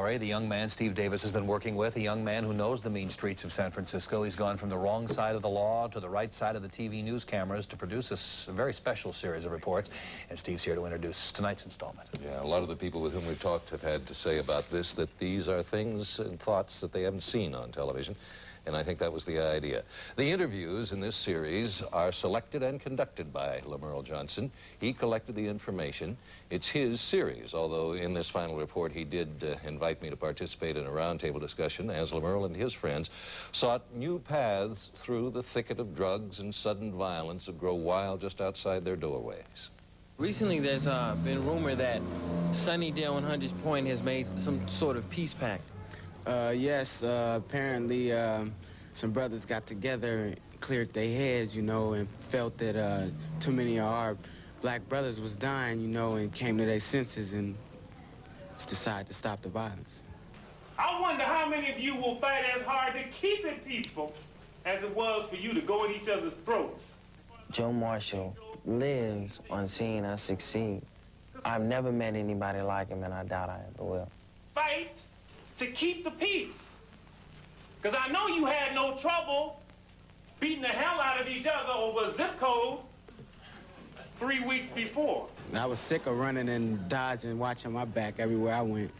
The young man Steve Davis has been working with, a young man who knows the mean streets of San Francisco. He's gone from the wrong side of the law to the right side of the TV news cameras to produce a very special series of reports. And Steve's here to introduce tonight's installment. Yeah, a lot of the people with whom we've talked have had to say about this that these are things and thoughts that they haven't seen on television. And I think that was the idea. The interviews in this series are selected and conducted by LaMerle Johnson. He collected the information. It's his series, although in this final report he did invite me to participate in a roundtable discussion as LaMerle and his friends sought new paths through the thicket of drugs and sudden violence that grow wild just outside their doorways. Recently, there's been rumor that Sunnydale and Hunters Point has made some sort of peace pact. Yes, apparently some brothers got together and cleared their heads, you know, and felt that too many of our black brothers was dying, you know, and came to their senses and decided to stop the violence. I wonder how many of you will fight as hard to keep it peaceful as it was for you to go at each other's throats. Joe Marshall lives on seeing us succeed. I've never met anybody like him, and I doubt I ever will. Fight to keep the peace. Because I know you had no trouble beating the hell out of each other over a zip code 3 weeks before. I was sick of running and dodging, watching my back everywhere I went.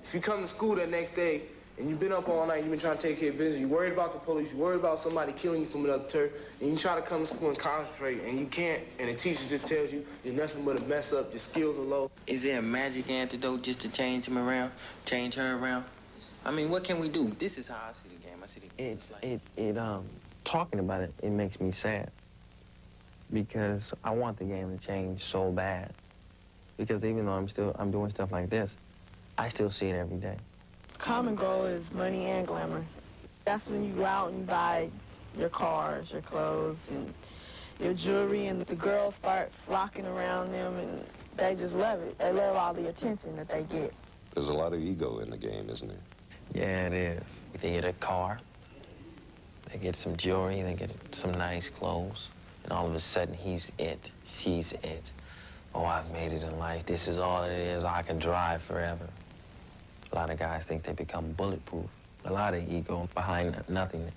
If you come to school that next day and you've been up all night, you've been trying to take care of business, you're worried about the police, you're worried about somebody killing you from another turf, and you try to come to school and concentrate, and you can't, and the teacher just tells you you're nothing but a mess up, your skills are low. Is there a magic antidote just to change him around, change her around? I mean, what can we do? This is how I see the game. I see the game. Talking about it, it makes me sad. Because I want the game to change so bad. Because even though I'm doing stuff like this, I still see it every day. Common goal is money and glamour. That's when you go out and you buy your cars, your clothes, and your jewelry, and the girls start flocking around them, and they just love it. They love all the attention that they get. There's a lot of ego in the game, isn't there? Yeah, it is. They get a car, they get some jewelry, they get some nice clothes, and all of a sudden he's it, she's it. Oh, I've made it in life. This is all it is. I can drive forever. A lot of guys think they become bulletproof. A lot of ego behind nothing,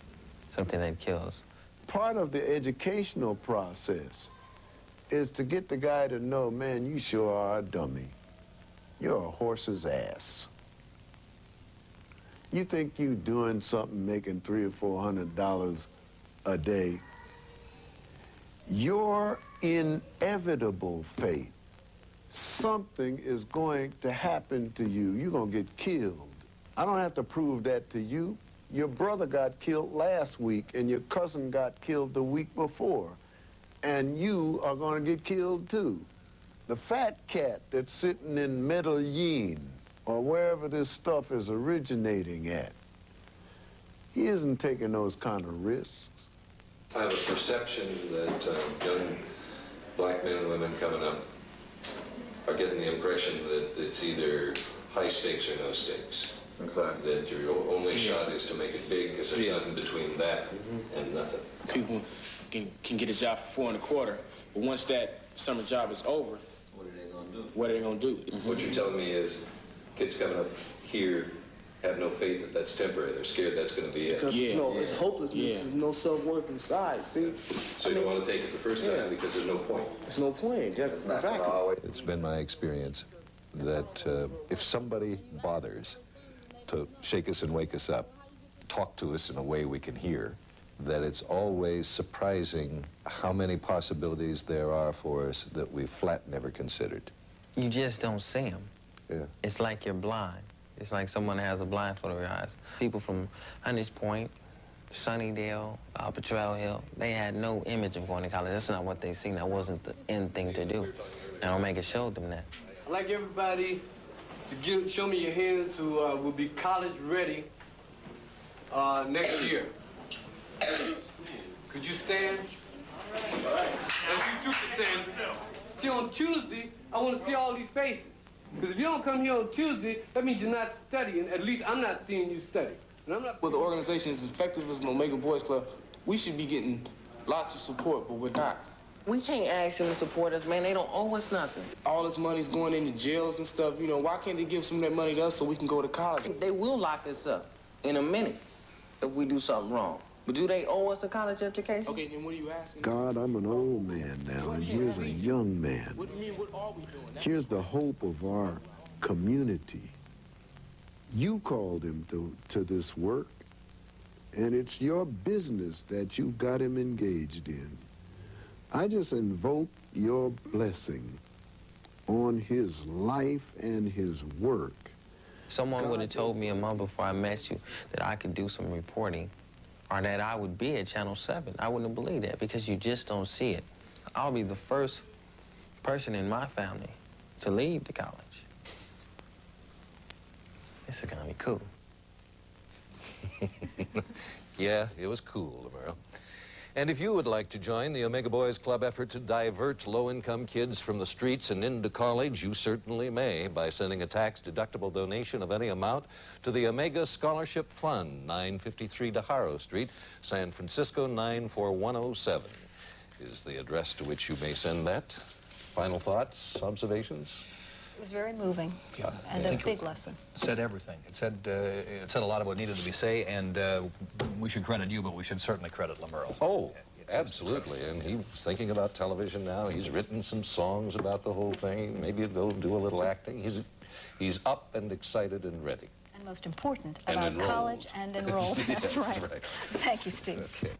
something that kills. Part of the educational process is to get the guy to know, man, you sure are a dummy. You're a horse's ass. You think you doing something making $300 or $400 a day. Your inevitable fate, something is going to happen to you. You're going to get killed. I don't have to prove that to you. Your brother got killed last week, and your cousin got killed the week before. And you are going to get killed, too. The fat cat that's sitting in Medellin, or wherever this stuff is originating at, he isn't taking those kind of risks. I have a perception that young black men and women coming up are getting the impression that it's either high stakes or no stakes. Okay. That your only shot is to make it big because there's nothing between that and nothing. People can get a job for $4.25, but once that summer job is over, What are they going to do? what are they going to do? What you're telling me is kids coming up here have no faith that that's temporary. They're scared that's going to be it. Because it's hopelessness, there's no self-worth inside, see? So you don't want to take it the first time because there's no point. There's no point, exactly. It's been my experience that if somebody bothers to shake us and wake us up, talk to us in a way we can hear, that it's always surprising how many possibilities there are for us that we flat never considered. You just don't see them. Yeah. It's like you're blind. It's like someone has a blindfold over your eyes. People from Hunters Point, Sunnydale, Potrero Hill, they had no image of going to college. That's not what they seen. That wasn't the end thing to do. And Omega showed them that. I'd like everybody to show me your hands who will be college ready next year. Could you stand? All right. As you two can stand. See, on Tuesday, I want to see all these faces. Because if you don't come here on Tuesday, that means you're not studying. At least I'm not seeing you study. And I'm not. Well, the organization is as effective as an Omega Boys Club. We should be getting lots of support, but we're not. We can't ask them to support us, man. They don't owe us nothing. All this money's going into jails and stuff. You know, why can't they give some of that money to us so we can go to college? They will lock us up in a minute if we do something wrong. But do they owe us a college education? Okay, then what are you asking? God, I'm an old man now, and here's a young man. What do you mean, what are we doing? Here's the hope of our community. You called him to this work, and it's your business that you've got him engaged in. I just invoke your blessing on his life and his work. Someone would have told me a month before I met you that I could do some reporting or that I would be at Channel 7. I wouldn't have believed that because you just don't see it. I'll be the first person in my family to leave the college. This is gonna be cool. Yeah, it was cool, LaMerle. And if you would like to join the Omega Boys Club effort to divert low-income kids from the streets and into college, you certainly may by sending a tax-deductible donation of any amount to the Omega Scholarship Fund, 953 DeHaro Street, San Francisco 94107 is the address to which you may send that. Final thoughts, observations? It was very moving, Yeah, and a big lesson. It said everything. It said a lot of what needed to be said, and we should credit you, but we should certainly credit LaMerle. Oh, absolutely. And he's thinking about television now. He's written some songs about the whole thing. Maybe he'll go do a little acting. He's up and excited and ready. And most important, And about enrolled. college and enrolled. That's Yes, right. right. Thank you, Steve. Okay.